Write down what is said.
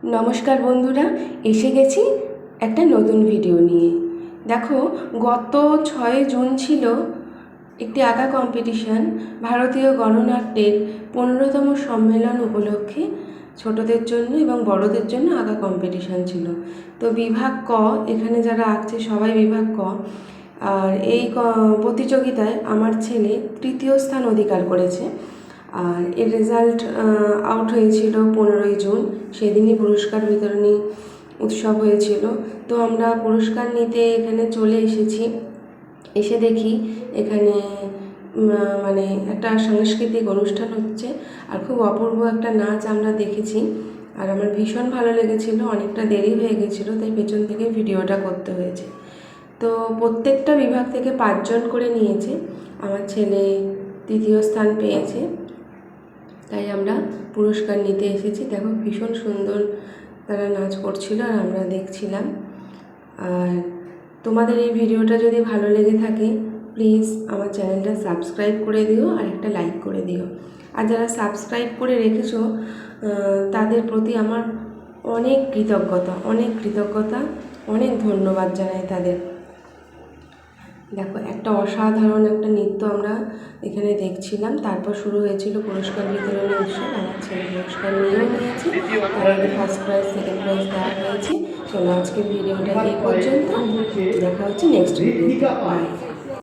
নমস্কার বন্ধুরা, এসে গেছি একটা নতুন ভিডিও নিয়ে। দেখো, গত 6 জুন ছিল একটি আঁকা কম্পিটিশান। ভারতীয় গণনাট্যের 15তম সম্মেলন উপলক্ষে ছোটদের জন্য এবং বড়দের জন্য আঁকা কম্পিটিশান ছিল। তো বিভাগ ক, এখানে যারা আঁকছে সবাই বিভাগ ক। আর এই প্রতিযোগিতায় আমার ছেলে 3য় স্থান অধিকার করেছে। আর এর রেজাল্ট আউট হয়েছিল 15ই জুন। সেদিনই পুরস্কার বিতরণী উৎসব হয়েছিল। তো আমরা পুরস্কার নিতে এখানে চলে এসেছি। এসে দেখি এখানে মানে একটা সাংস্কৃতিক অনুষ্ঠান হচ্ছে, আর খুব অপূর্ব একটা নাচ আমরা দেখেছি। আর আমার ভীষণ ভালো লেগেছিলো। অনেকটা দেরি হয়ে গেছিলো, তাই পেছন থেকে ভিডিওটা করতে হয়েছে। তো প্রত্যেকটা বিভাগ থেকে 5জন করে নিয়েছে। আমার ছেলে 3য় স্থান পেয়েছে, তাই আমরা পুরস্কার নিতে এসেছি। দেখো, ভীষণ সুন্দর তারা নাচ করছিল আর আমরা দেখছিলাম। আর তোমাদের এই ভিডিওটা যদি ভালো লেগে থাকে, প্লিজ আমার চ্যানেলটা সাবস্ক্রাইব করে দিও আর একটা লাইক করে দিও। আর যারা সাবস্ক্রাইব করে রেখেছো তাদের প্রতি আমার অনেক কৃতজ্ঞতা, অনেক ধন্যবাদ জানাই তাদের। দেখো, একটা অসাধারণ একটা নৃত্য আমরা এখানে দেখছিলাম। তারপর শুরু হয়েছিল পুরস্কার বিতরণী উৎসব। আমার ছেলে পুরস্কার নিয়েও নিয়েছে, তার ফার্স্ট প্রাইজ, সেকেন্ড প্রাইজ দেওয়া হয়েছে। চলো, আজকের ভিডিওটা এই পর্যন্ত। দেখা হচ্ছে নেক্সট ভিডিওতে। বাই।